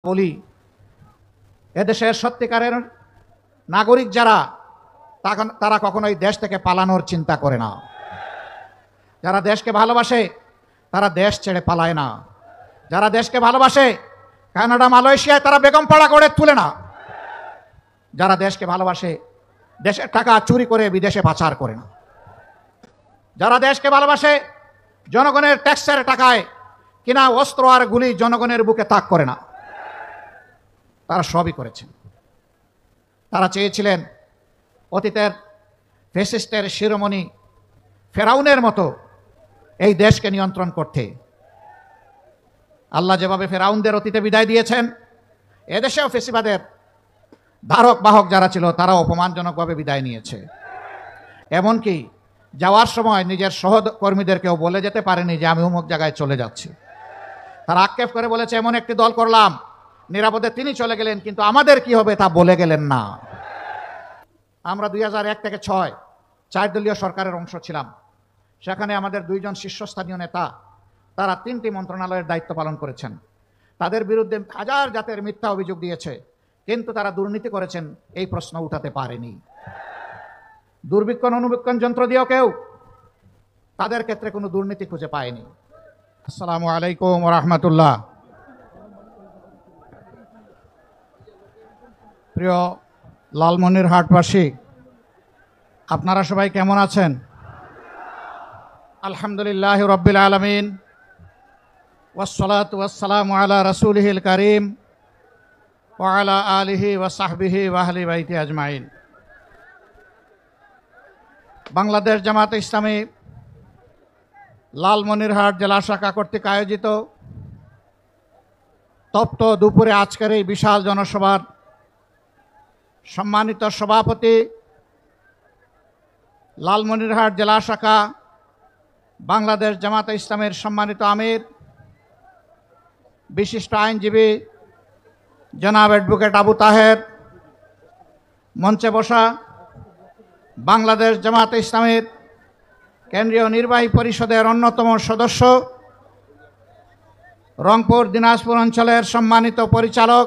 বলি এদেশের সত্যিকারের নাগরিক যারা তারা কখনোই দেশ থেকে পালানোর চিন্তা করে না। যারা দেশকে ভালোবাসে তারা দেশ ছেড়ে পালায় না। যারা দেশকে ভালোবাসে কানাডা মালয়েশিয়ায় তারা বেগমপাড়া গড়ে তুলে না। যারা দেশকে ভালোবাসে দেশের টাকা চুরি করে বিদেশে পাচার করে না। যারা দেশকে ভালোবাসে জনগণের ট্যাক্সের টাকায় কিনা অস্ত্র আর গুলি জনগণের বুকে তাক করে না। তারা সবই করেছেন। তারা চেয়েছিলেন অতীতের ফ্যাসিস্টের শিরোমণি ফেরাউনের মতো এই দেশকে নিয়ন্ত্রণ করতে। আল্লাহ যেভাবে ফেরাউনদের অতীতে বিদায় দিয়েছেন, এদেশেও ফেসিবাদের ধারক বাহক যারা ছিল তারাও অপমানজনকভাবে বিদায় নিয়েছে। এমনকি যাওয়ার সময় নিজের সহকর্মীদেরকেও বলে যেতে পারেনি যে আমি অমুক জায়গায় চলে যাচ্ছি। তারা আক্ষেপ করে বলেছে এমন একটি দল করলাম, নিরাপদে তিনি চলে গেলেন, কিন্তু আমাদের কি হবে তা বলে গেলেন না। আমরা 2001 থেকে 6 4 দলীয় সরকারের অংশ ছিলাম। সেখানে আমাদের 2 জন শীর্ষস্থানীয় নেতা তারা 3টি মন্ত্রণালয়ের দায়িত্ব পালন করেছেন। তাদের বিরুদ্ধে হাজার জাতের মিথ্যা অভিযোগ দিয়েছে, কিন্তু তারা দুর্নীতি করেছেন এই প্রশ্ন উঠাতে পারেনি। দুর্বীক্ষণ অনুবীক্ষণ যন্ত্র দিয়েও কেউ তাদের ক্ষেত্রে কোনো দুর্নীতি খুঁজে পায়নি। আসসালামু আলাইকুম ওয়া রাহমাতুল্লাহ। প্রিয় লালমনিরহাটবাসী, আপনারা সবাই কেমন আছেন? আলহামদুলিল্লাহ রাব্বিল আলামিন, ওয়াসসালাতু ওয়াসসালামু আলা রাসূলিহিল কারীম ওয়া আলা আলিহি ওয়া সাহবিহি ওয়া আহলি বাইতি আজমাইন। বাংলাদেশ জামায়াতে ইসলামী লালমনিরহাট জেলা শাখা কর্তৃক আয়োজিত তপ্ত দুপুরে আজকের এই বিশাল জনসভার সম্মানিত সভাপতি, লালমনিরহাট জেলা শাখা বাংলাদেশ জামায়াতে ইসলামের সম্মানিত আমির, বিশিষ্ট আইনজীবী জনাব অ্যাডভোকেট আবু তাহের, মঞ্চে বসা বাংলাদেশ জামায়াতে ইসলামের কেন্দ্রীয় নির্বাহী পরিষদের অন্যতম সদস্য, রংপুর দিনাজপুর অঞ্চলের সম্মানিত পরিচালক,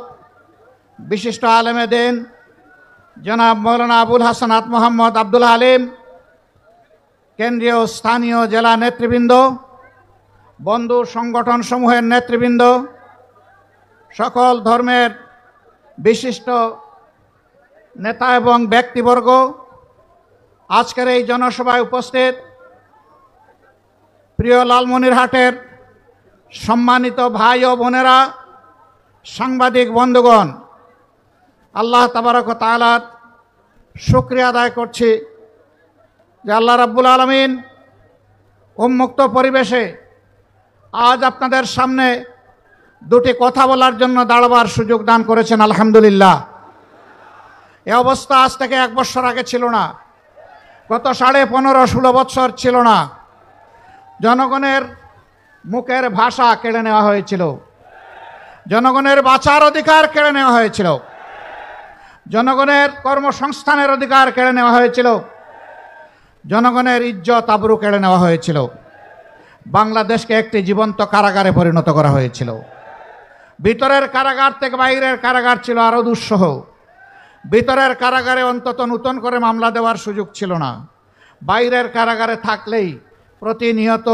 বিশিষ্ট আলেমে দ্বীন জনাব মৌলানা আবুল হাসানাত মোহাম্মদ আব্দুল হালিম, কেন্দ্রীয় স্থানীয় জেলা নেতৃবৃন্দ, বন্ধু সংগঠন সমূহের নেতৃবৃন্দ, সকল ধর্মের বিশিষ্ট নেতা এবং ব্যক্তিবর্গ, আজকের এই জনসভায় উপস্থিত প্রিয় লালমনিরহাটের সম্মানিত ভাই ও বোনেরা, সাংবাদিক বন্ধুগণ, আল্লাহ তাবারক ওয়া তাআলার শুকরিয়া আদায় করছি যে আল্লাহ রাব্বুল আলামিন উন্মুক্ত পরিবেশে আজ আপনাদের সামনে দুটি কথা বলার জন্য দাঁড়াবার সুযোগ দান করেছেন। আলহামদুলিল্লাহ। এ অবস্থা আজ থেকে 1 বছর আগে ছিল না, গত 15.5-16 বছর ছিল না। জনগণের মুখের ভাষা কেড়ে নেওয়া হয়েছিল, জনগণের বাঁচার অধিকার কেড়ে নেওয়া হয়েছিল, জনগণের কর্মসংস্থানের অধিকার কেড়ে নেওয়া হয়েছিল, জনগণের ইজ্জত আবরু কেড়ে নেওয়া হয়েছিল। বাংলাদেশকে একটি জীবন্ত কারাগারে পরিণত করা হয়েছিল। ভিতরের কারাগার থেকে বাইরের কারাগার ছিল আরো দুঃসহ। ভিতরের কারাগারে অন্তত নতুন করে মামলা দেওয়ার সুযোগ ছিল না। বাইরের কারাগারে থাকলেই প্রতিনিয়ত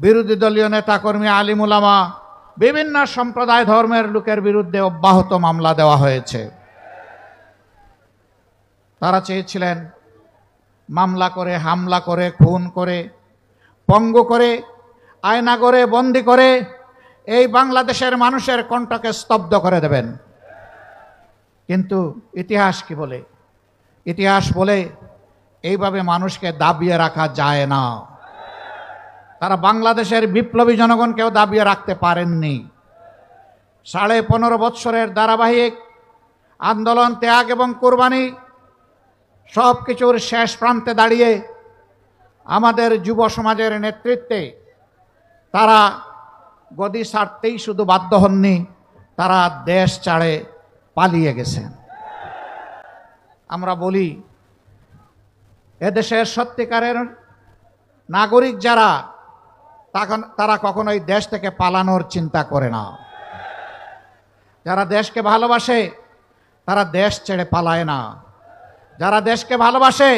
বিরোধী দলীয় নেতাকর্মী, আলিম উলামা, বিভিন্ন সম্প্রদায় ধর্মের লোকের বিরুদ্ধে অব্যাহত মামলা দেওয়া হয়েছে। তারা চেয়েছিলেন মামলা করে, হামলা করে, খুন করে, পঙ্গু করে, আয়না করে, বন্দি করে এই বাংলাদেশের মানুষের কণ্ঠকে স্তব্ধ করে দেবেন। কিন্তু ইতিহাস কি বলে? ইতিহাস বলে এইভাবে মানুষকে দাবিয়ে রাখা যায় না। তারা বাংলাদেশের বিপ্লবী জনগণকেও দাবিয়ে রাখতে পারেননি। 15.5 বৎসরের ধারাবাহিক আন্দোলন, ত্যাগ এবং কোরবানি সব কিছুর শেষ প্রান্তে দাঁড়িয়ে আমাদের যুব সমাজের নেতৃত্বে তারা গদি ছাড়তেই শুধু বাধ্য হননি, তারা দেশ ছাড়ে পালিয়ে গেছেন। আমরা বলি এদেশের সত্যিকারের নাগরিক যারা তারা কখনোই দেশ থেকে পালানোর চিন্তা করে না। যারা দেশকে ভালোবাসে তারা দেশ ছেড়ে পালায় না। যারা দেশকে ভালোবাসে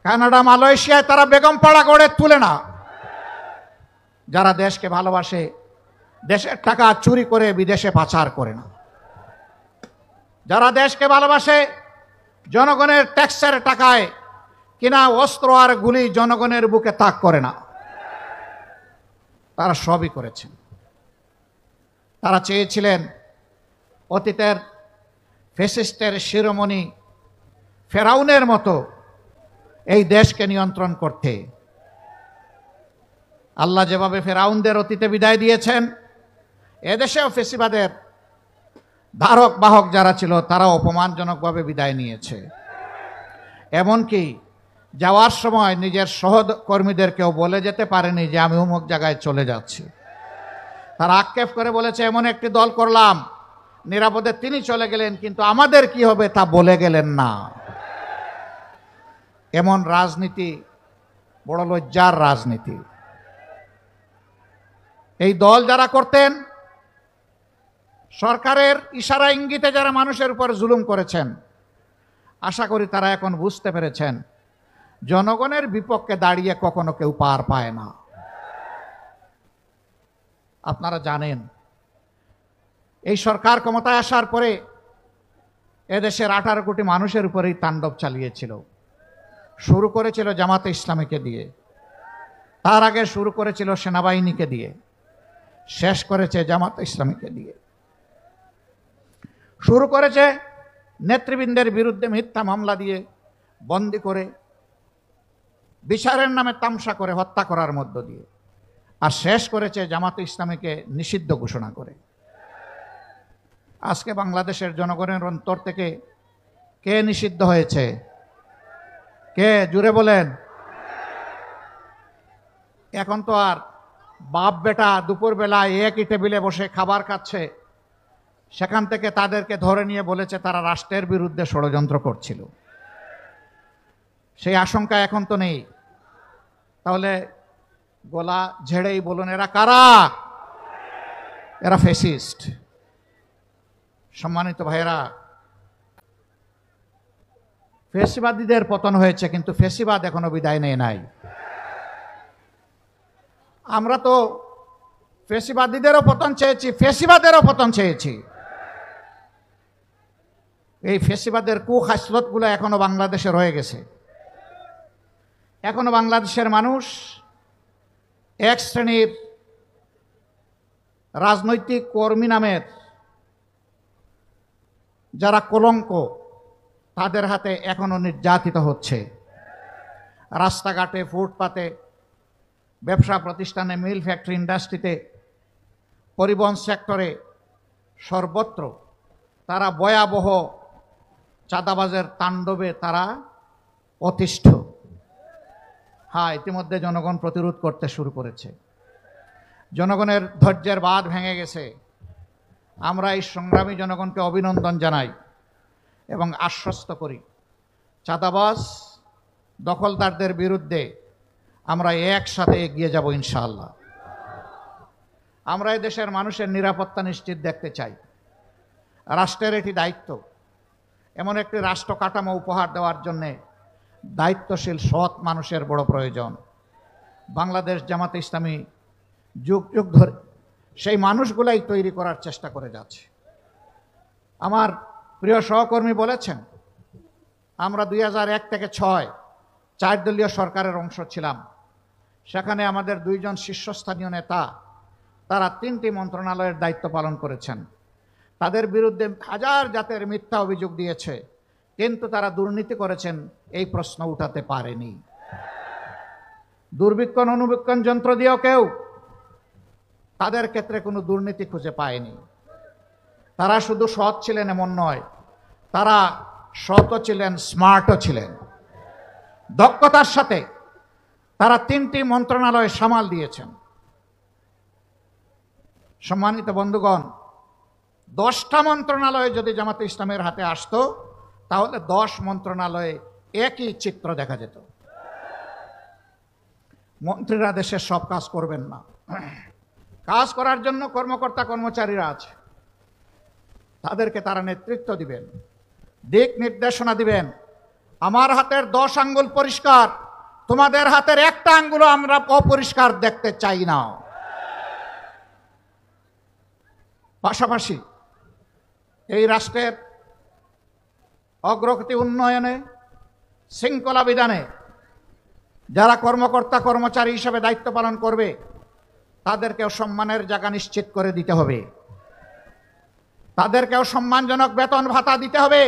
কানাডা, মালয়েশিয়ায় তারা বেগমপাড়া গড়ে তুলে না। যারা দেশকে ভালোবাসে দেশের টাকা চুরি করে বিদেশে পাচার করে না। যারা দেশকে ভালোবাসে জনগণের ট্যাক্সের টাকায় কিনা অস্ত্র আর গুলি জনগণের বুকে তাক করে না। তারা সবই করেছেন। তারা চেয়েছিলেন অতীতের ফ্যাসিস্টের শিরোমণি ফেরাউনের মতো এই দেশকে নিয়ন্ত্রণ করতে। আল্লাহ যেভাবে ফেরাউনদের অতীতে বিদায় দিয়েছেন, এদেশেও ফেসিবাদের ধারক বাহক যারা ছিল তারা অপমানজনকভাবে বিদায় নিয়েছে। এমনকি যাওয়ার সময় নিজের সহকর্মীদেরকেও বলে যেতে পারেনি যে আমি অমুক জায়গায় চলে যাচ্ছি। তারা আক্ষেপ করে বলেছে এমন একটি দল করলাম, নিরাপদে তিনি চলে গেলেন, কিন্তু আমাদের কি হবে তা বলে গেলেন না। এমন রাজনীতি বড় লজ্জার রাজনীতি। এই দল যারা করতেন, সরকারের ইশারা ইঙ্গিতে যারা মানুষের উপর জুলুম করেছেন, আশা করি তারা এখন বুঝতে পেরেছেন জনগণের বিপক্ষে দাঁড়িয়ে কখনো কেউ পার পায় না। আপনারা জানেন এই সরকার ক্ষমতায় আসার পরে এদেশের 18 কোটি মানুষের উপরেই তাণ্ডব চালিয়েছিল। শুরু করেছিল জামাতে ইসলামীকে দিয়ে, তার আগে শুরু করেছিল সেনাবাহিনীকে দিয়ে, শেষ করেছে জামাতে ইসলামীকে দিয়ে। শুরু করেছে নেতৃবৃন্দের বিরুদ্ধে মিথ্যা মামলা দিয়ে, বন্দী করে, বিচারের নামে তামসা করে হত্যা করার মধ্য দিয়ে, আর শেষ করেছে জামাতে ইসলামীকে নিষিদ্ধ ঘোষণা করে। আজকে বাংলাদেশের জনগণের অন্তর থেকে কে নিষিদ্ধ হয়েছে? কে? জুড়ে বলেন। এখন তো আর বাপ বেটা দুপুরবেলায় একই টেবিলে বসে খাবার খাচ্ছে, সেখান থেকে তাদেরকে ধরে নিয়ে বলেছে তারা রাষ্ট্রের বিরুদ্ধে ষড়যন্ত্র করছিল। সেই আশঙ্কা এখন তো নেই। তাহলে গলা ঝেড়েই বলুন এরা কারা? এরা ফ্যাসিস্ট। সম্মানিত ভাইয়েরা, ফ্যাসিবাদীদের পতন হয়েছে, কিন্তু ফ্যাসিবাদ এখনো বিদায় নেয় নাই। আমরা তো ফ্যাসিবাদীদেরও পতন চেয়েছি, ফ্যাসিবাদেরও পতন চেয়েছি। এই ফ্যাসিবাদের কুখাসলতগুলো এখনো বাংলাদেশে রয়ে গেছে। এখনো বাংলাদেশের মানুষ এক শ্রেণীর রাজনৈতিক কর্মী নামের যারা কলঙ্ক, তাদের হাতে এখনো নির্যাতিত হচ্ছে। রাস্তাঘাটে, ফুটপাতে, ব্যবসা প্রতিষ্ঠানে, মিল ফ্যাক্টরি, ইন্ডাস্ট্রিতে, পরিবহন সেক্টরে, সর্বত্র তারা ভয়াবহ চাঁদাবাজের তাণ্ডবে তারা অতিষ্ঠ। হ্যাঁ, ইতিমধ্যে জনগণ প্রতিরোধ করতে শুরু করেছে। জনগণের ধৈর্যের বাঁধ ভেঙে গেছে। আমরা এই সংগ্রামী জনগণকে অভিনন্দন জানাই এবং আশ্বস্ত করি, চাঁদাবাজ দখলদারদের বিরুদ্ধে আমরা একসাথে এগিয়ে যাব ইনশাআল্লাহ। আমরা এই দেশের মানুষের নিরাপত্তা নিশ্চিত দেখতে চাই। রাষ্ট্রের এটি দায়িত্ব। এমন একটি রাষ্ট্র কাঠামো উপহার দেওয়ার জন্যে দায়িত্বশীল সৎ মানুষের বড় প্রয়োজন। বাংলাদেশ জামাতে ইসলামী যুগ যুগ ধরে সেই মানুষগুলাই তৈরি করার চেষ্টা করে যাচ্ছে। আমার প্রিয় সহকর্মী বলেছেন, আমরা 2001 থেকে 6 4 দলীয় সরকারের অংশ ছিলাম। সেখানে আমাদের 2 জন শীর্ষস্থানীয় নেতা, তারা 3টি মন্ত্রণালয়ের দায়িত্ব পালন করেছেন। তাদের বিরুদ্ধে হাজার জাতের মিথ্যা অভিযোগ দিয়েছে, কিন্তু তারা দুর্নীতি করেছেন এই প্রশ্ন উঠাতে পারেনি। দুর্বীক্ষণ অনুবীক্ষণ যন্ত্র দিয়েও কেউ তাদের ক্ষেত্রে কোনো দুর্নীতি খুঁজে পায়নি। তারা শুধু সৎ ছিলেন এমন নয়, তারা সৎও ছিলেন, স্মার্টও ছিলেন। দক্ষতার সাথে তারা 3টি মন্ত্রণালয় সামাল দিয়েছেন। সম্মানিত বন্ধুগণ, 10টা মন্ত্রণালয় যদি জামাতে ইসলামের হাতে আসতো, তাহলে 10 মন্ত্রণালয়ে একই চিত্র দেখা যেত। মন্ত্রীরা দেশের সব কাজ করবেন না, কাজ করার জন্য কর্মকর্তা কর্মচারীরা আছে। তাদেরকে তারা নেতৃত্ব দিবেন, দিক নির্দেশনা দিবেন। আমার হাতের 10 আঙ্গুল পরিষ্কার, তোমাদের হাতের একটা আঙ্গুলও আমরা অপরিষ্কার দেখতে চাই না। পাশাপাশি এই রাষ্ট্রের অগ্রগতি উন্নয়নে, শৃঙ্খলা বিধানে যারা কর্মকর্তা কর্মচারী হিসেবে দায়িত্ব পালন করবে তাদেরকেও সম্মানের জায়গা নিশ্চিত করে দিতে হবে, তাদেরকেও সম্মানজনক বেতন ভাতা দিতে হবে,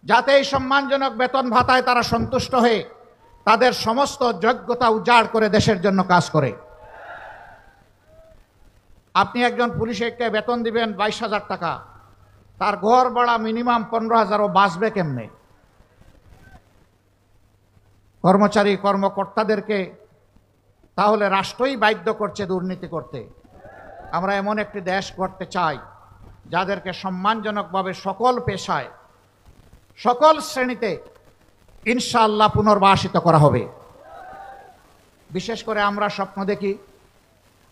যাতে এই সম্মানজনক বেতন ভাতায় তারা সন্তুষ্ট হয়ে তাদের সমস্ত যোগ্যতা উজাড় করে দেশের জন্য কাজ করে। আপনি একজন পুলিশকে বেতন দিবেন 22,000 টাকা, তার ঘর ভাড়া মিনিমাম 15,000, ও বাঁচবে কেমনে? কর্মচারী কর্মকর্তাদেরকে তাহলে রাষ্ট্রই বাধ্য করছে দুর্নীতি করতে। আমরা এমন একটি দেশ করতে চাই যাদেরকে সম্মানজনকভাবে সকল পেশায়, সকল শ্রেণীতে ইনশাআল্লাহ পুনর্বাসিত করা হবে। বিশেষ করে আমরা স্বপ্ন দেখি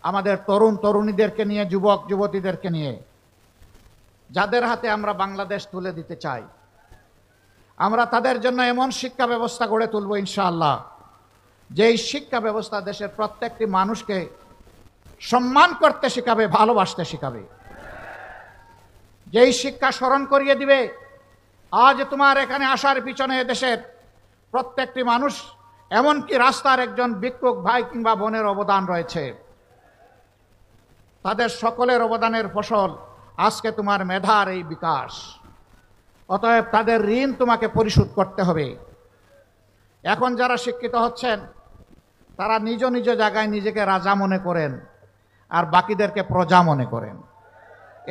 আমাদের তরুণ তরুণীদেরকে নিয়ে, যুবক যুবতীদেরকে নিয়ে, যাদের হাতে আমরা বাংলাদেশ তুলে দিতে চাই। আমরা তাদের জন্য এমন শিক্ষা ব্যবস্থা গড়ে তুলব ইনশাআল্লাহ, যেই শিক্ষা ব্যবস্থা দেশের প্রত্যেকটি মানুষকে সম্মান করতে শেখাবে, ভালোবাসতে শেখাবে। যেই শিক্ষা স্মরণ করিয়ে দিবে আজ তোমার এখানে আসার পিছনে দেশের প্রত্যেকটি মানুষ, এমনকি রাস্তার একজন ভিক্ষুক ভাই কিংবা বোনের অবদান রয়েছে। তাদের সকলের অবদানের ফসল আজকে তোমার মেধার এই বিকাশ। অতএব তাদের ঋণ তোমাকে পরিশোধ করতে হবে। এখন যারা শিক্ষিত হচ্ছেন তারা নিজ নিজ জায়গায় নিজেকে রাজা মনে করেন আর বাকিদেরকে প্রজা মনে করেন।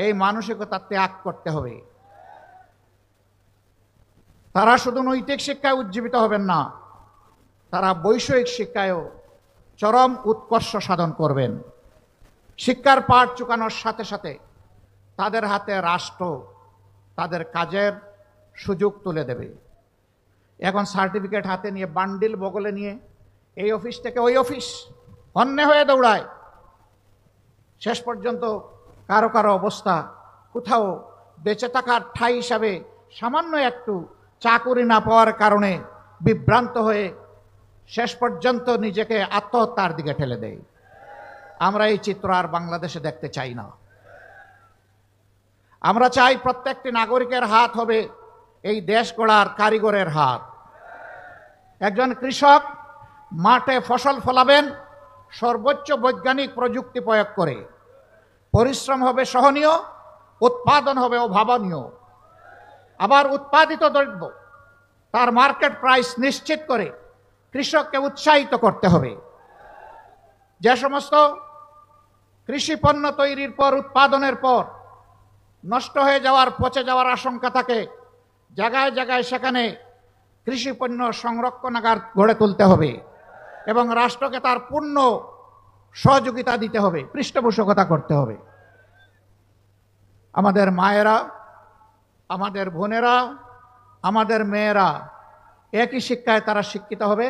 এই মানসিকতা ত্যাগ করতে হবে। তারা শুধু নৈতিক শিক্ষায় উজ্জীবিত হবেন না, তারা বৈষয়িক শিক্ষায়ও চরম উৎকর্ষ সাধন করবেন। শিক্ষার পাঠ চুকানোর সাথে সাথে তাদের হাতে রাষ্ট্র তাদের কাজের সুযোগ তুলে দেবে। এখন সার্টিফিকেট হাতে নিয়ে, বান্ডিল বগলে নিয়ে এই অফিস থেকে ওই অফিস অন্য হয়ে দৌড়ায়। শেষ পর্যন্ত কারো কারো অবস্থা কোথাও বেঁচে থাকার ঠাঁই হিসাবে সামান্য একটু চাকুরি না পাওয়ার কারণে বিভ্রান্ত হয়ে শেষ পর্যন্ত নিজেকে আত্মহত্যার দিকে ঠেলে দেয়। আমরা এই চিত্র আর বাংলাদেশে দেখতে চাই না। আমরা চাই প্রত্যেকটি নাগরিকের হাত হবে এই দেশ গড়ার কারিগরের হাত। একজন কৃষক মাঠে ফসল ফলাবেন সর্বোচ্চ বৈজ্ঞানিক প্রযুক্তি প্রয়োগ করে। পরিশ্রম হবে সহনীয়, উৎপাদন হবে অভাবনীয়। আবার উৎপাদিত দ্রব্য তার মার্কেট প্রাইস নিশ্চিত করে কৃষককে উৎসাহিত করতে হবে। যে সমস্ত কৃষি পণ্য তৈরির পর, উৎপাদনের পর নষ্ট হয়ে যাওয়ার, পচে যাওয়ার আশঙ্কা থাকে, জায়গায় জায়গায় সেখানে কৃষি পণ্য সংরক্ষণাগার গড়ে তুলতে হবে এবং রাষ্ট্রকে তার পূর্ণ সহযোগিতা দিতে হবে, পৃষ্ঠপোষকতা করতে হবে। আমাদের মায়েরা, আমাদের বোনেরা, আমাদের মেয়েরা একই শিক্ষায় তারা শিক্ষিত হবে।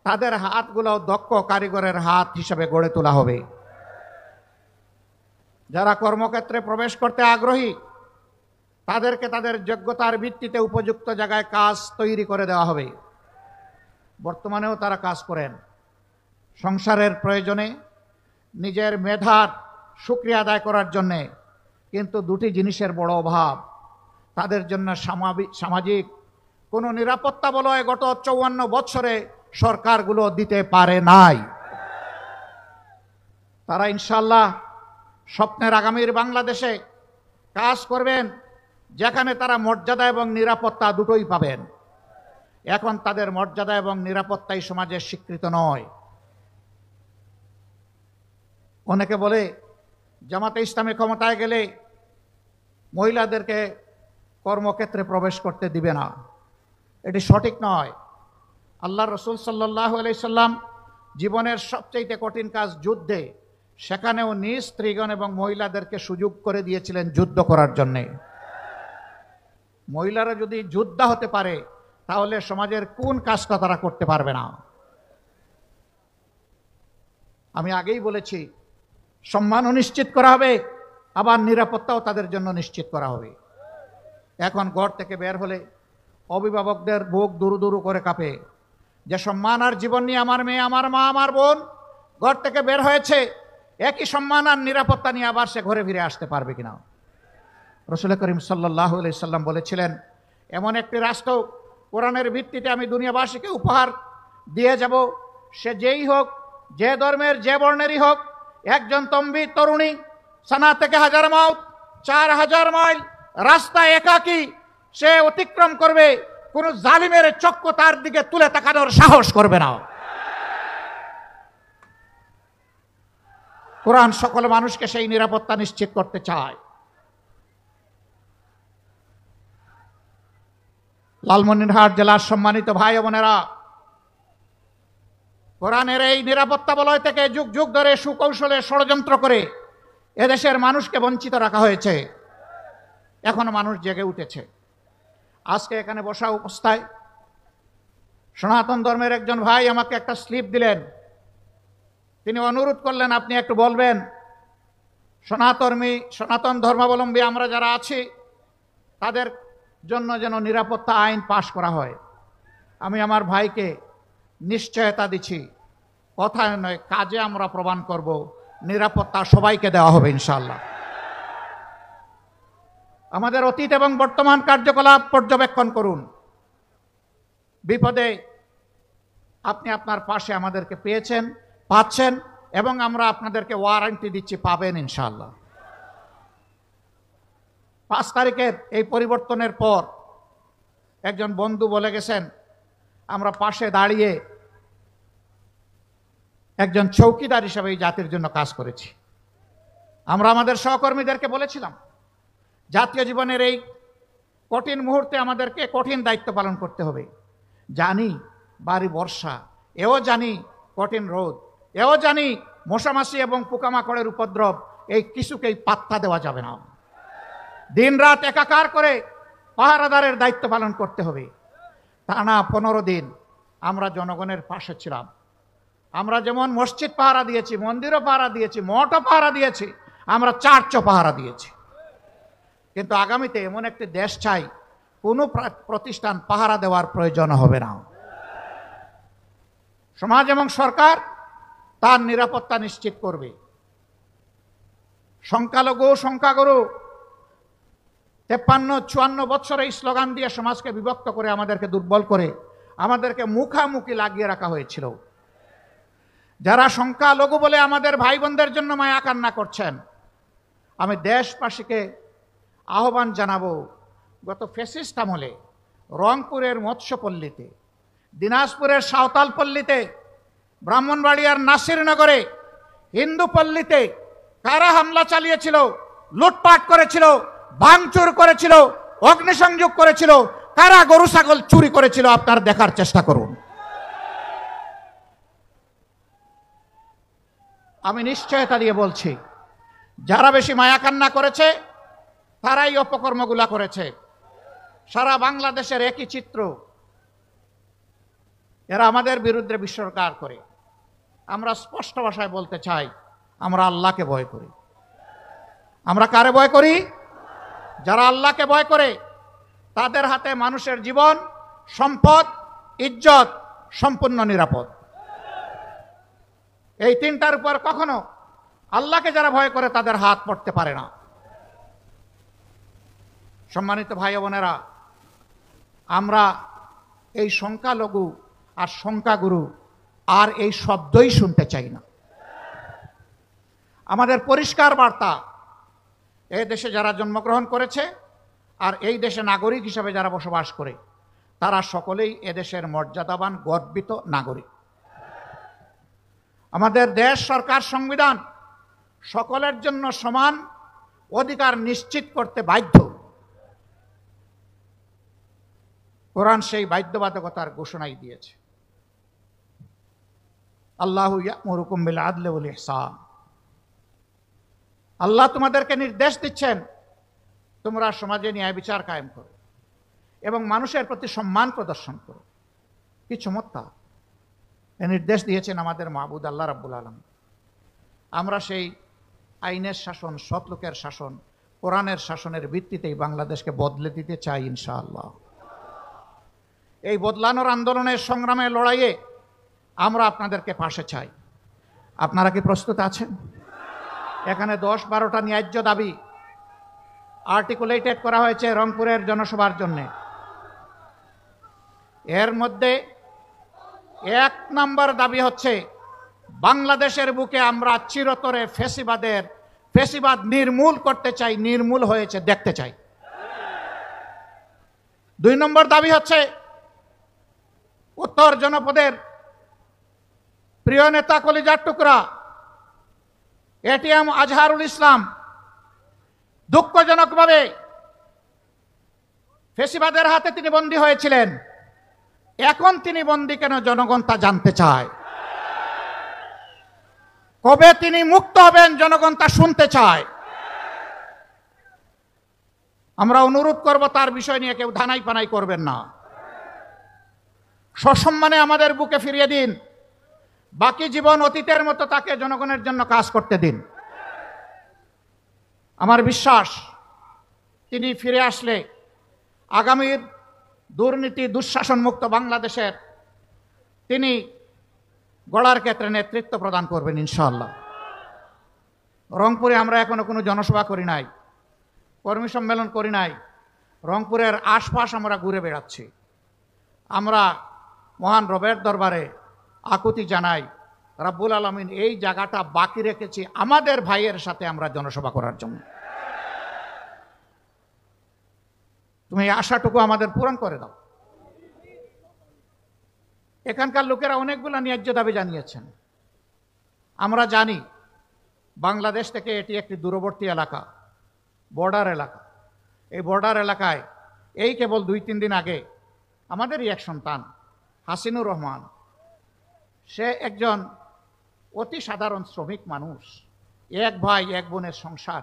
তাদের হাতগুলো দক্ষ কারিগরের হাত হিসেবে গড়ে তোলা হবে। যারা কর্মক্ষেত্রে প্রবেশ করতে আগ্রহী তাদেরকে তাদের যোগ্যতার ভিত্তিতে উপযুক্ত জায়গায় কাজ তৈরি করে দেওয়া হবে। বর্তমানেও তারা কাজ করেন। সংসারের প্রয়োজনে, নিজের মেধার শুকরিয়া আদায় করার জন্যে, কিন্তু দুটি জিনিসের বড় অভাব। তাদের জন্য সামাজিক কোনো নিরাপত্তা বলয় গত 54 বছরে সরকারগুলো দিতে পারে নাই। তারা ইনশাআল্লাহ স্বপ্নের আগামীর বাংলাদেশে কাজ করবেন যেখানে তারা মর্যাদা এবং নিরাপত্তা দুটোই পাবেন। এখন তাদের মর্যাদা এবং নিরাপত্তাই সমাজে স্বীকৃত নয়। অনেকে বলে জামাতে ইসলামী ক্ষমতায় গেলে মহিলাদেরকে কর্মক্ষেত্রে প্রবেশ করতে দিবে না। এটি সঠিক নয়। আল্লাহ রসুল সাল্লাল্লাহু আলাইহি সাল্লাম জীবনের সবচেয়ে কঠিন কাজ যুদ্ধে, সেখানেও নিজ স্ত্রীগণ এবং মহিলাদেরকে সুযোগ করে দিয়েছিলেন যুদ্ধ করার জন্যে। মহিলারা যদি যোদ্ধা হতে পারে তাহলে সমাজের কোন কাজটা তারা করতে পারবে না? আমি আগেই বলেছি, সম্মান নিশ্চিত করা হবে, আবার নিরাপত্তাও তাদের জন্য নিশ্চিত করা হবে। এখন ঘর থেকে বের হলে অভিভাবকদের বুক দুরু দুরু করে কাঁপে, যে সম্মান আর জীবন নিয়ে আমার মেয়ে, আমার মা, আমার বোন ঘর থেকে বের হয়েছে, একই সম্মান আর নিরাপত্তা নিয়ে আবার সে ঘরে ফিরে আসতে পারবে কিনা। রাসূল করিম সাল্লাল্লাহু আলাইহি সাল্লাম বলেছিলেন, এমন একটি রাষ্ট্র কোরআনের ভিত্তিতে আমি দুনিয়াবাসীকে উপহার দিয়ে যাব, সে যেই হোক, যে ধর্মের, যে বর্ণেরই হোক, একজন তরুণী সানা থেকে 1000 মাইল 4000 মাইল রাস্তা একাকী সে অতিক্রম করবে, কোন জালিমের চক্ষু তার দিকে তুলে তাকানোর সাহস করবে না। কোরআন সকল মানুষকে সেই নিরাপত্তা নিশ্চিত করতে চায়। লালমনিরহাট জেলার সম্মানিত ভাই বোনেরা, কোরআনের এই নিরাপত্তা বলয় থেকে যুগ যুগ ধরে সুকৌশলে ষড়যন্ত্র করে এদেশের মানুষকে বঞ্চিত রাখা হয়েছে। এখন মানুষ জেগে উঠেছে। আজকে এখানে বসা অবস্থায় সনাতন ধর্মের একজন ভাই আমাকে একটা স্লিপ দিলেন। তিনি অনুরোধ করলেন, আপনি একটু বলবেন সনাতন ধর্মাবলম্বী আমরা যারা আছি তাদের জন্য যেন নিরাপত্তা আইন পাশ করা হয়। আমি আমার ভাইকে নিশ্চয়তা দিচ্ছি, কথায় নয় কাজে আমরা প্রমাণ করব, নিরাপত্তা সবাইকে দেওয়া হবে ইনশাআল্লাহ। আমাদের অতীত এবং বর্তমান কার্যকলাপ পর্যবেক্ষণ করুন। বিপদে আপনি আপনার পাশে আমাদেরকে পেয়েছেন, পাচ্ছেন, এবং আমরা আপনাদেরকে ওয়ারেন্টি দিচ্ছি, পাবেন ইনশাআল্লাহ। 5 তারিখের এই পরিবর্তনের পর একজন বন্ধু বলে গেছেন, আমরা পাশে দাঁড়িয়ে একজন চৌকিদার হিসেবে এই জাতির জন্য কাজ করেছি। আমরা আমাদের সহকর্মীদেরকে বলেছিলাম, জাতীয় জীবনের এই কঠিন মুহূর্তে আমাদেরকে কঠিন দায়িত্ব পালন করতে হবে। জানি বাড়ি বর্ষা, এও জানি কঠিন রোদ, এও জানি মশামাছি এবং পোকামাকড়ের উপদ্রব, এই কিছুকেই পাত্তা দেওয়া যাবে না। দিন রাত একাকার করে পাহারাদারের দায়িত্ব পালন করতে হবে। টানা 15 দিন আমরা জনগণের পাশে ছিলাম। আমরা যেমন মসজিদ পাহারা দিয়েছি, মন্দিরও পাহারা দিয়েছি, মঠও পাহারা দিয়েছি, আমরা চার্চও পাহারা দিয়েছি। কিন্তু আগামীতে এমন একটি দেশ চাই, কোনো প্রতিষ্ঠান পাহারা দেওয়ার প্রয়োজন হবে না। সমাজ এবং সরকার তার নিরাপত্তা নিশ্চিত করবে। সংখ্যালঘু সংখ্যাগুরু 53-54 বছর এই স্লোগান দিয়ে সমাজকে বিভক্ত করে, আমাদেরকে দুর্বল করে, আমাদেরকে মুখামুখি লাগিয়ে রাখা হয়েছিল। যারা সংখ্যালঘু বলে আমাদের ভাই বোনদের জন্য মায়া কান্না করছেন, আমি দেশবাসীকে আহ্বান জানাবো, গত ফ্যাসিস্ট আমলে রংপুরের মৎস্যপল্লীতে, দিনাজপুরের সাঁওতালপল্লীতে, ব্রাহ্মণবাড়িয়ার নাসিরনগরে, হিন্দুপল্লীতে কারা হামলা চালিয়েছিল, লুটপাট করেছিল, ভাঙচুর করেছিল, অগ্নিসংযোগ করেছিল, কারা গরু ছাগল চুরি করেছিল, আপনারা দেখার চেষ্টা করুন। আমি নিশ্চয়তা দিয়ে বলছি, যারা বেশি মায়া কান্না করেছে তারাই অপকর্মগুলা করেছে। সারা বাংলাদেশের একই চিত্র, এরা আমাদের বিরুদ্ধে বিশ্বকার করে। আমরা স্পষ্ট ভাষায় বলতে চাই, আমরা আল্লাহকে ভয় করি। আমরা কারে ভয় করি? যারা আল্লাহকে ভয় করে তাদের হাতে মানুষের জীবন, সম্পদ, ইজ্জত সম্পূর্ণ নিরাপদ। এই তিনটার উপর কখনো আল্লাহকে যারা ভয় করে তাদের হাত পড়তে পারে না। সম্মানিত ভাই বোনেরা, আমরা এই সংখ্যালঘু আর সংখ্যাগুরু আর এই শব্দই শুনতে চাই না। আমাদের পরিষ্কার বার্তা, এই দেশে যারা জন্মগ্রহণ করেছে আর এই দেশে নাগরিক হিসাবে যারা বসবাস করে, তারা সকলেই এদেশের মর্যাদাবান গর্বিত নাগরিক। আমাদের দেশ, সরকার, সংবিধান সকলের জন্য সমান অধিকার নিশ্চিত করতে বাধ্য। কোরআন সেই বাধ্যবাধকতার ঘোষণাই দিয়েছে। আল্লাহু ইয়া'মুরুকুম বিল আদলি ওয়াল ইহসান। আল্লাহ তোমাদেরকে নির্দেশ দিচ্ছেন, তোমরা সমাজে ন্যায় বিচার কায়েম করো এবং মানুষের প্রতি সম্মান প্রদর্শন করো। কি চমৎকার এই নির্দেশ দিয়েছেন আমাদের মাহবুদ আল্লাহ রাব্বুল আলামিন। আমরা সেই আইনের শাসন, সৎলোকের শাসন, কোরআনের শাসনের ভিত্তিতেই বাংলাদেশকে বদলে দিতে চাই ইনশাআল্লাহ। এই বদলানোর আন্দোলনের সংগ্রামে লড়াইয়ে আমরা আপনাদেরকে পাশে চাই। আপনারা কি প্রস্তুত আছেন? এখানে 10-12টা ন্যায্য দাবি আর্টিকুলেটেড করা হয়েছে রংপুরের জনসভার জন্য। এর মধ্যে 1 নম্বর দাবি হচ্ছে বাংলাদেশের বুকে আমরা চিরতরে ফ্যাসিবাদ নির্মূল করতে চাই, নির্মূল হয়েছে দেখতে চাই। 2 নম্বর দাবি হচ্ছে উত্তর জনপদের প্রিয় নেতা কলিজার টুকরা এটিএম আজহারুল ইসলাম দুঃখজনকভাবে ফ্যাসিবাদের হাতে তিনি বন্দী হয়েছিলেন। এখন তিনি বন্দী কেন জনগণ তা জানতে চায়। কবে তিনি মুক্ত হবেন জনগণ তা শুনতে চায়। আমরা অনুরোধ করব তার বিষয় নিয়ে কেউ ধানাই পানাই করবেন না। সসম্মানে আমাদের বুকে ফিরিয়ে দিন। বাকি জীবন অতীতের মতো তাকে জনগণের জন্য কাজ করতে দিন। আমার বিশ্বাস তিনি ফিরে আসলে আগামীর দুর্নীতি দুঃশাসন মুক্ত বাংলাদেশের তিনি গড়ার ক্ষেত্রে নেতৃত্ব প্রদান করবেন ইনশাআল্লাহ। রংপুরে আমরা এখনো কোনো জনসভা করি নাই, কর্মী সম্মেলন করি নাই। রংপুরের আশপাশ আমরা ঘুরে বেড়াচ্ছি। আমরা মহান রবের দরবারে আকুতি জানাই, রাব্বুল আলামিন এই জায়গাটা বাকি রেখেছি আমাদের ভাইয়ের সাথে আমরা জনসভা করার জন্য। তুমি এই আশাটুকু আমাদের পূরণ করে দাও। এখানকার লোকেরা অনেকগুলো ন্যায্য দাবি জানিয়েছেন। আমরা জানি বাংলাদেশ থেকে এটি একটি দূরবর্তী এলাকা, বর্ডার এলাকা। এই বর্ডার এলাকায় এই কেবল 2-3 দিন আগে আমাদেরই এক সন্তান হাসিনুর রহমান, সে একজন অতি সাধারণ শ্রমিক মানুষ, 1 ভাই 1 বোনের সংসার।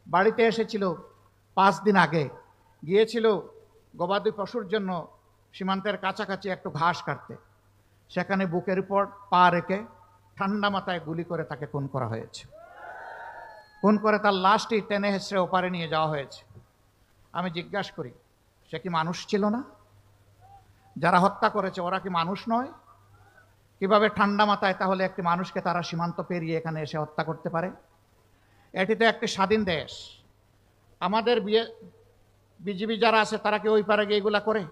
বাড়িতে এসেছিল 5 দিন আগে, গিয়েছিল গবাদি পশুর জন্য সীমান্তের কাছাকাছি একটু ঘাস কাটতে। সেখানে বুকের উপর পা রেখে ঠান্ডা মাথায় গুলি করে তাকে খুন করা হয়েছে। খুন করে তার লাশটি টেনে হেসড়ে ওপারে নিয়ে যাওয়া হয়েছে। আমি জিজ্ঞাসা করি, সে কি মানুষ ছিল না? যারা হত্যা করেছে ওরা কি মানুষ নয়? কিভাবে ঠান্ডা মাথায় তাহলে একটি মানুষকে তারা সীমান্ত পেরিয়ে এখানে এসে হত্যা করতে পারে? এটি তো একটি স্বাধীন দেশ। আমাদের বিজিবি যারা আছে তারা কি ওই পারে গিয়ে এগুলা করে?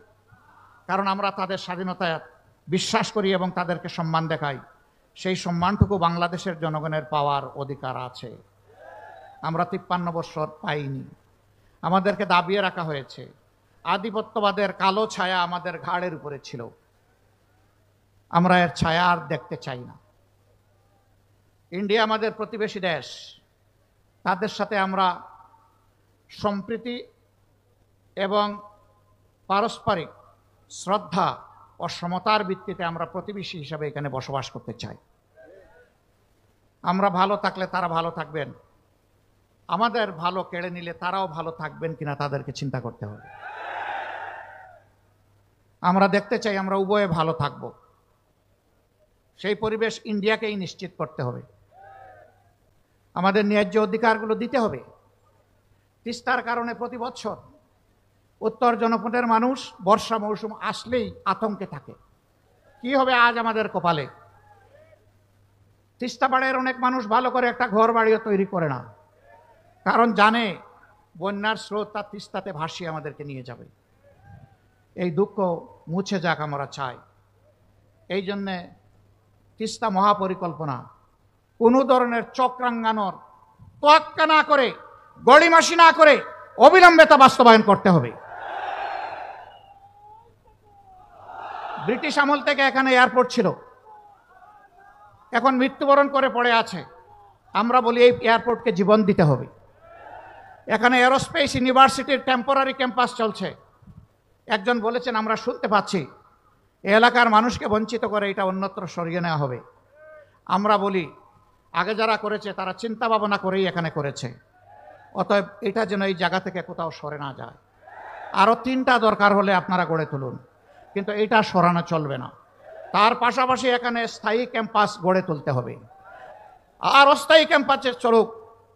কারণ আমরা তাদের স্বাধীনতায় বিশ্বাস করি এবং তাদেরকে সম্মান দেখাই। সেই সম্মানটুকু বাংলাদেশের জনগণের পাওয়ার অধিকার আছে। আমরা 53 বছর পাইনি, আমাদেরকে দাবিয়ে রাখা হয়েছে। আধিপত্যবাদের কালো ছায়া আমাদের ঘাড়ের উপরে ছিল। আমরা এর ছায়া আর দেখতে চাই না। ইন্ডিয়া আমাদের প্রতিবেশী দেশ, তাদের সাথে আমরা সম্প্রীতি এবং পারস্পরিক শ্রদ্ধা ও সমতার ভিত্তিতে আমরা প্রতিবেশী হিসাবে এখানে বসবাস করতে চাই। আমরা ভালো থাকলে তারা ভালো থাকবেন, আমাদের ভালো কেড়ে নিলে তারাও ভালো থাকবেন কিনা তাদেরকে চিন্তা করতে হবে। আমরা দেখতে চাই আমরা উভয়ে ভালো থাকব। সেই পরিবেশ ইন্ডিয়াকেই নিশ্চিত করতে হবে। আমাদের ন্যায্য অধিকারগুলো দিতে হবে। তিস্তার কারণে প্রতি বছর উত্তর জনপদের মানুষ বর্ষা মৌসুম আসলেই আতঙ্কে থাকে, কি হবে আজ আমাদের কপালে। তিস্তা পাড়ের অনেক মানুষ ভালো করে একটা ঘর বাড়িও তৈরি করে না, কারণ জানে বন্যার স্রোত তার তিস্তাতে ভাসিয়ে আমাদেরকে নিয়ে যাবে। এই দুঃখ মুছে যাক আমরা চাই। এই জন্যে তিস্তা মহাপরিকল্পনা কোনো ধরনের চক্রাঙ্গানোর তোয়াক্কা না করে, গড়িমাসি না করে অবিলম্বে তা বাস্তবায়ন করতে হবে। ব্রিটিশ আমল থেকে এখানে এয়ারপোর্ট ছিল, এখন মৃত্যুবরণ করে পড়ে আছে। আমরা বলি এই এয়ারপোর্টকে জীবন দিতে হবে। এখানে এরোস্পেস ইউনিভার্সিটির টেম্পোরারি ক্যাম্পাস চলছে। একজন বলেছেন, আমরা শুনতে পাচ্ছি এলাকার মানুষকে বঞ্চিত করে এটা অন্যত্র সরিয়ে নেওয়া হবে। আমরা বলি আগে যারা করেছে তারা চিন্তা ভাবনা করেই এখানে করেছে, অতএব এটা যেন এই জায়গা থেকে কোথাও সরে না যায়। আরও 3টা দরকার হলে আপনারা গড়ে তুলুন, কিন্তু এটা সরানো চলবে না। তার পাশাপাশি এখানে স্থায়ী ক্যাম্পাস গড়ে তুলতে হবে। আর অস্থায়ী ক্যাম্পাসে চলুক,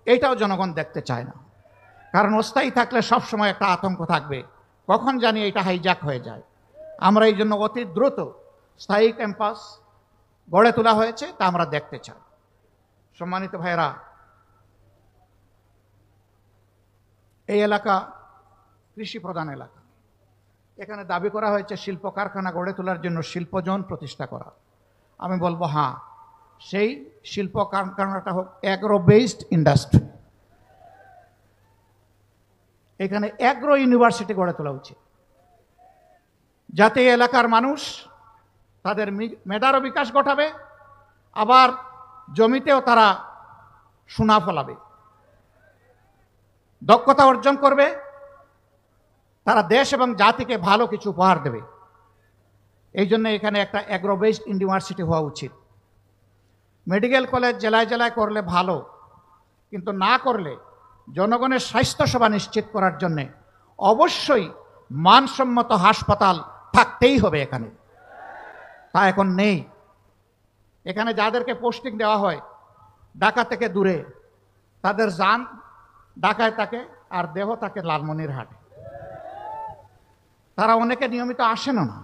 এইটাও জনগণ দেখতে চায় না। কারণ অস্থায়ী থাকলে সবসময় একটা আতঙ্ক থাকবে, কখন জানি এটা হাইজ্যাক হয়ে যায়। আমরা এই জন্য অতি দ্রুত স্থায়ী ক্যাম্পাস গড়ে তোলা হয়েছে, তা আমরা দেখতে চাই। সম্মানিত ভাইরা, এই এলাকা কৃষি প্রধান এলাকা। এখানে দাবি করা হয়েছে শিল্প কারখানা গড়ে তোলার জন্য শিল্পজোন প্রতিষ্ঠা করা। আমি বলবো হ্যাঁ, সেই শিল্প কারখানাটা হোক অ্যাগ্রো বেসড ইন্ডাস্ট্রি। এখানে অ্যাগ্রো ইউনিভার্সিটি গড়ে তোলা উচিত, যাতে এলাকার মানুষ তাদের মেধারও বিকাশ ঘটাবে, আবার জমিতেও তারা সোনা ফলাবে, দক্ষতা অর্জন করবে, তারা দেশ এবং জাতিকে ভালো কিছু উপহার দেবে। এই জন্য এখানে একটা অ্যাগ্রো বেসড ইউনিভার্সিটি হওয়া উচিত। মেডিকেল কলেজ জেলায় জেলায় করলে ভালো, কিন্তু না করলে জনগণের স্বাস্থ্যসেবা নিশ্চিত করার জন্য অবশ্যই মানসম্মত হাসপাতাল থাকতেই হবে এখানে। তা এখন নেই। এখানে যাদেরকে পোস্টিং দেওয়া হয় ঢাকা থেকে দূরে, তাদের যান ঢাকায় থাকে আর দেহ থাকে লালমনিরহাটে। তারা অনেকে নিয়মিত আসেনও না,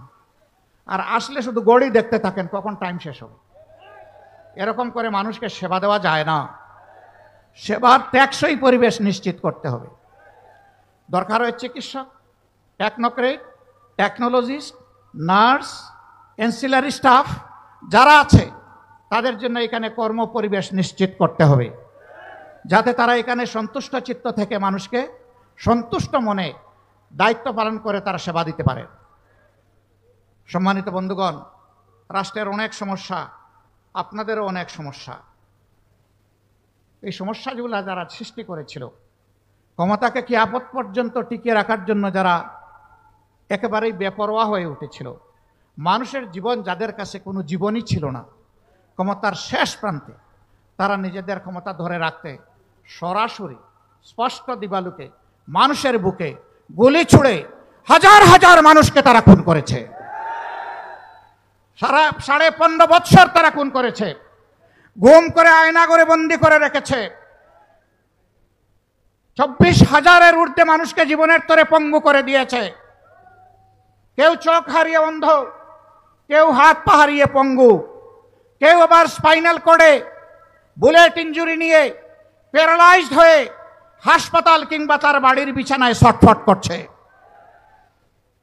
আর আসলে শুধু গড়ি দেখতে থাকেন কখন টাইম শেষ হবে। এরকম করে মানুষকে সেবা দেওয়া যায় না। সেবার টেকসই পরিবেশ নিশ্চিত করতে হবে। দরকার হয় চিকিৎসক, technocrat, technologist, nurse, ancillary staff যারা আছে তাদের জন্য এখানে কর্ম পরিবেশ নিশ্চিত করতে হবে, যাতে তারা এখানে সন্তুষ্ট চিত্ত থেকে মানুষকে সন্তুষ্ট মনে দায়িত্ব পালন করে তারা সেবা দিতে পারে। সম্মানিত বন্ধুগণ, রাষ্ট্রের অনেক সমস্যা, আপনাদেরও অনেক সমস্যা। এই সমস্যাগুলো যারা সৃষ্টি করেছিল, ক্ষমতাকে কিয়ামত পর্যন্ত টিকিয়ে রাখার জন্য যারা একেবারেই বেপরোয়া হয়ে উঠেছিল, মানুষের জীবন যাদের কাছে কোনো জীবনই ছিল না, ক্ষমতার শেষ প্রান্তে তারা নিজেদের ক্ষমতা ধরে রাখতে সরাসরি স্পষ্ট দিবালুকে মানুষের বুকে গুলি ছুড়ে হাজার হাজার মানুষকে তারা খুন করেছে। 15.5 বৎসর তারা খুন করেছে, গুম করে আয়না করে বন্দি করে রেখেছে। 24,000-এর ঊর্ধ্বে মানুষকে জীবনের তরে পঙ্গু করে দিয়েছে। কেউ চোখ হারিয়ে অন্ধ, কেউ হাত পা হারিয়ে পঙ্গু, কেউ আবার স্পাইনাল কর্ডে বুলেট ইঞ্জুরি নিয়ে প্যারালাইজড হয়ে হাসপাতাল কিংবা তার বাড়ির বিছানায় ছটফট করছে।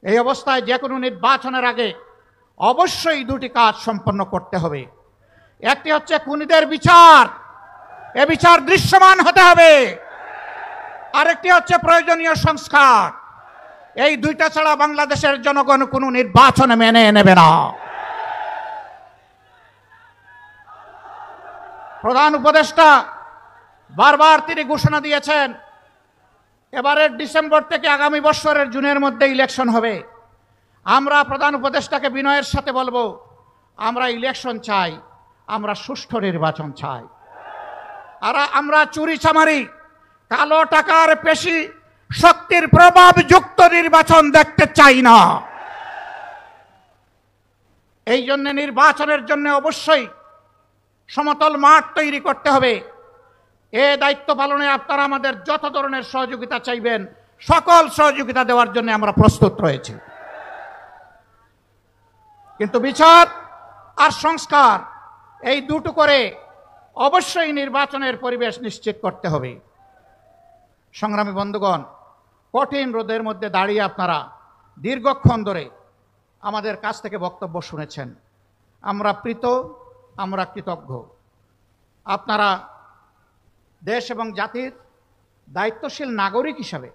এই অবস্থায় যে কোনো নির্বাচনের আগে অবশ্যই দুটি কাজ সম্পন্ন করতে হবে। একটি হচ্ছে খুনিদের বিচার, এ বিচার দৃশ্যমান হতে হবে। আরেকটি হচ্ছে প্রয়োজনীয় সংস্কার। এই দুইটা ছাড়া বাংলাদেশের জনগণ কোনো নির্বাচনে মেনে নেবে না। প্রধান উপদেষ্টা বারবার তিনি ঘোষণা দিয়েছেন, এবারের ডিসেম্বর থেকে আগামী বছরের জুনের মধ্যে ইলেকশন হবে। আমরা প্রধান উপদেষ্টাকে বিনয়ের সাথে বলবো, আমরা ইলেকশন চাই, আমরা সুষ্ঠু নির্বাচন চাই। আর আমরা চুরি চামারি, কালো টাকার পেশি শক্তির প্রভাবযুক্ত নির্বাচন দেখতে চাই না। এই জন্য নির্বাচনের জন্য অবশ্যই সমতল মাঠ তৈরি করতে হবে। এ দায়িত্ব পালনে আপনারা আমাদের যত ধরনের সহযোগিতা চাইবেন, সকল সহযোগিতা দেওয়ার জন্য আমরা প্রস্তুত রয়েছি। কিন্তু বিচার আর সংস্কার এই দুটো করে অবশ্যই নির্বাচনের পরিবেশ নিশ্চিত করতে হবে। সংগ্রামী বন্ধুগণ, কঠিন রোদের মধ্যে দাঁড়িয়ে আপনারা দীর্ঘক্ষণ ধরে আমাদের কাছ থেকে বক্তব্য শুনেছেন। আমরা প্রীত, আমরা কৃতজ্ঞ। আপনারা দেশ এবং জাতির দায়িত্বশীল নাগরিক হিসাবে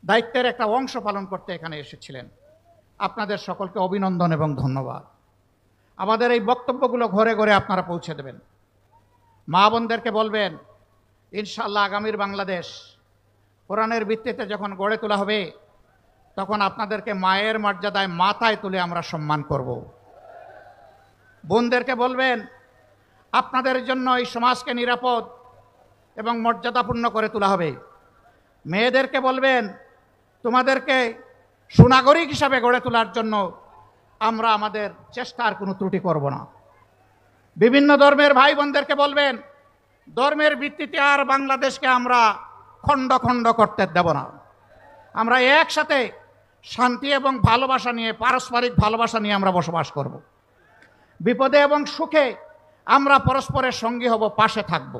দায়িত্বের একটা অংশ পালন করতে এখানে এসেছিলেন। আপনাদের সকলকে অভিনন্দন এবং ধন্যবাদ। আমাদের এই বক্তব্যগুলো ঘরে ঘরে আপনারা পৌঁছে দেবেন। মা বোনদেরকে বলবেন, ইনশাআল্লাহ আগামীর বাংলাদেশ কোরআনের ভিত্তিতে যখন গড়ে তোলা হবে, তখন আপনাদেরকে মায়ের মর্যাদায় মাথায় তুলে আমরা সম্মান করব। বোনদেরকে বলবেন, আপনাদের জন্য এই সমাজকে নিরাপদ এবং মর্যাদাপূর্ণ করে তোলা হবে। মেয়েদেরকে বলবেন, তোমাদেরকে সুনাগরিক হিসাবে গড়ে তোলার জন্য আমরা আমাদের চেষ্টার কোনো ত্রুটি করব না। বিভিন্ন ধর্মের ভাই বোনদেরকে বলবেন, ধর্মের ভিত্তিতে আর বাংলাদেশকে আমরা খণ্ড খণ্ড করতে দেব না। আমরা একসাথে শান্তি এবং ভালোবাসা নিয়ে, পারস্পরিক ভালোবাসা নিয়ে আমরা বসবাস করব। বিপদে এবং সুখে আমরা পরস্পরের সঙ্গী হব, পাশে থাকব।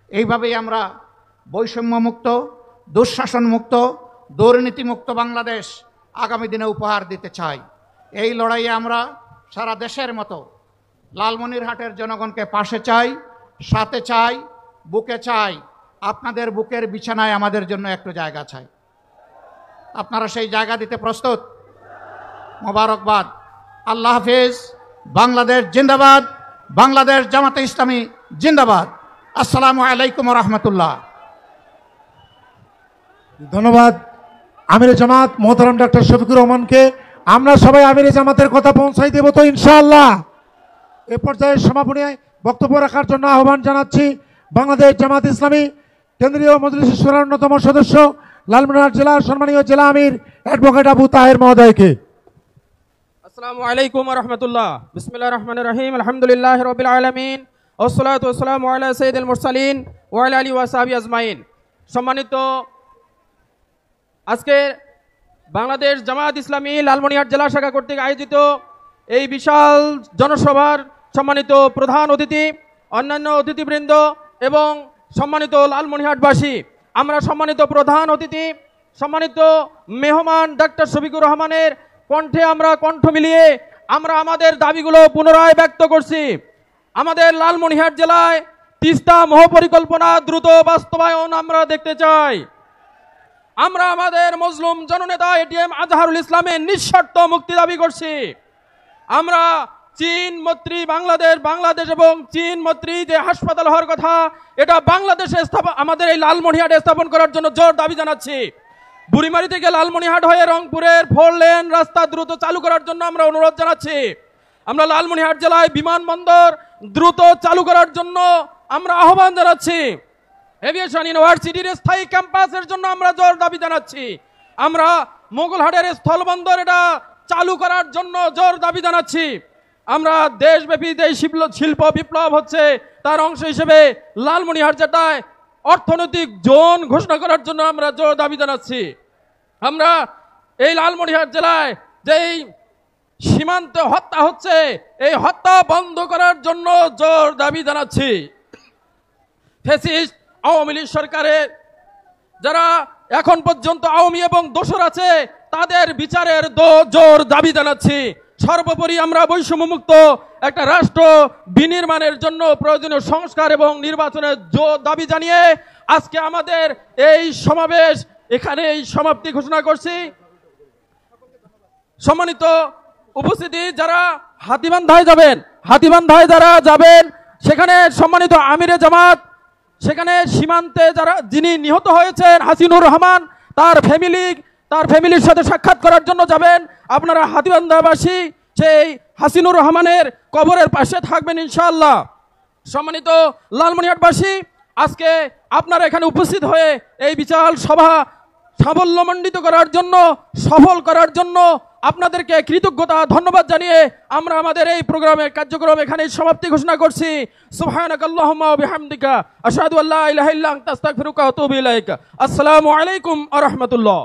এইভাবেই আমরা বৈষম্যমুক্ত, দুঃশাসনমুক্ত, দুর্নীতিমুক্ত বাংলাদেশ আগামী দিনে উপহার দিতে চাই। এই লড়াইয়ে আমরা সারা দেশের মতো লালমনিরহাটের জনগণকে পাশে চাই, সাথে চাই, বুকে চাই। আপনাদের বুকের বিছানায় আমাদের জন্য একটু জায়গা চাই। আপনারা সেই জায়গা দিতে প্রস্তুত? মোবারকবাদ। আল্লাহ হাফেজ। বাংলাদেশ জিন্দাবাদ। বাংলাদেশ জামাতে ইসলামী জিন্দাবাদ। আসসালামু আলাইকুম রহমতুল্লাহ। ধন্যবাদ আমিরে জামাত মোহতারাম ডক্টর শফিকুর রহমানকে। আমরা সবাই আমিরে জামাতের কথা পৌঁছাই দেব তো ইনশাআল্লাহ। এ পর্যায়ে সমাপনী বক্তব্য রাখার জন্য আহ্বান জানাচ্ছি বাংলাদেশ জামাত ইসলামী কেন্দ্রীয় মজলিস শুরার অন্যতম সদস্য লালমনিরহাট জেলার সম্মানীয় জেলা আমির অ্যাডভোকেট আবু তাহের মহোদয়কে। আসসালামু আলাইকুম ওয়া রাহমাতুল্লাহ। বিসমিল্লাহির রহমানির রহিম। আলহামদুলিল্লাহি রাব্বিল আলামিন ওয়াসসালাতু ওয়াসসালামু আলা সাইয়্যিদিল মুরসালিন ওয়া আলা আলিহি ওয়া সাহবিহি আজমাইন। সম্মানিত আজকে বাংলাদেশ জামাত ইসলামী লালমনিরহাট জেলা শাখা কর্তৃক আয়োজিত এই বিশাল জনসভার সম্মানিত প্রধান অতিথি, অন্যান্য অতিথিবৃন্দ এবং সম্মানিত লালমনিরহাটবাসী, আমরা সম্মানিত প্রধান অতিথি, সম্মানিত মেহমান ডক্টর শফিকুর রহমানের কণ্ঠে আমরা কণ্ঠ মিলিয়ে আমরা আমাদের দাবিগুলো পুনরায় ব্যক্ত করছি। আমাদের লালমনিরহাট জেলায় তিস্তা মহাপরিকল্পনা দ্রুত বাস্তবায়ন আমরা দেখতে চাই। আমরা আমাদের মজলুম জননেতা এটিএম আজহারুল ইসলামের নিঃশর্ত মুক্তি দাবি করছি। আমরা চীন মৈত্রী বাংলাদেশ এবং চীন মৈত্রী যে হাসপাতাল হওয়ার কথা, এটা বাংলাদেশে আমাদের এই লালমনিরহাটে স্থাপন করার জন্য জোর দাবি জানাচ্ছি। বুড়িমারি থেকে লালমনিরহাট হয়ে রংপুরের 4 লেন রাস্তা দ্রুত চালু করার জন্য আমরা অনুরোধ জানাচ্ছি। আমরা লালমনিরহাট জেলায় বিমানবন্দর দ্রুত চালু করার জন্য আমরা আহ্বান জানাচ্ছি। এভিয়েশন ইউনিভার্সিটির স্থায়ী ক্যাম্পাসের জন্য আমরা জোর দাবি জানাচ্ছি। আমরা মোগলহাটের স্থলবন্দর এটা চালু করার জন্য জোর দাবি জানাচ্ছি। আমরা দেশব্যাপী যে শিল্প বিপ্লব হচ্ছে তার অংশ হিসেবে লালমনিরহাট জেলায় অর্থনৈতিক জোন ঘোষণা করার জন্য আমরা জোর দাবি জানাচ্ছি। আমরা এই লালমনিরহাট জেলায় যেই সীমান্তে হত্যা হচ্ছে, এই হত্যা বন্ধ করার জন্য জোর দাবি জানাচ্ছি। ফ্যাসিস্ট আওয়ামী লীগ সরকারের যারা এখন পর্যন্ত আওয়ামী এবং দোসর আছে তাদের বিচারের জোর দাবি জানাচ্ছি। সর্বোপরি আমরা বৈষম্যমুক্ত একটা রাষ্ট্র বিনির্মাণের জন্য প্রয়োজনীয় সংস্কার এবং নির্বাচনের জোর দাবি জানিয়ে আজকে আমাদের এই সমাবেশ এখানেই সমাপ্তি ঘোষণা করছি। সম্মানিত উপস্থিতি, যারা হাতীবান্ধায় যারা যাবেন সেখানে সম্মানিত আমিরে জামাত, সেখানে সীমান্তে যিনি নিহত হয়েছেন হাসিনুর রহমান, তার ফ্যামিলির সাথে সাক্ষাৎ করার জন্য যাবেন। আপনারা হাতীবান্ধাবাসী সেই হাসিনুর রহমানের কবরের পাশে থাকবেন ইনশাআল্লাহ। সম্মানিত লালমনিরহাটবাসী, আজকে আপনারা এখানে উপস্থিত হয়ে এই বিশাল সভা সাফল্যমণ্ডিত করার জন্য, সফল করার জন্য আপনাদেরকে কৃতজ্ঞতা ধন্যবাদ জানিয়ে আমরা আমাদের এই প্রোগ্রামের কার্যক্রম এখানেই সমাপ্তি ঘোষণা করছি। সুবহানাকাল্লাহুম্মা ওয়া বিহামদিকা আশহাদু আল্লা ইলাহা ইল্লা আনতা আস্তাগফিরুকা ওয়া আতুবু ইলাইক। আসসালামু আলাইকুম ওয়া রাহমাতুল্লাহ।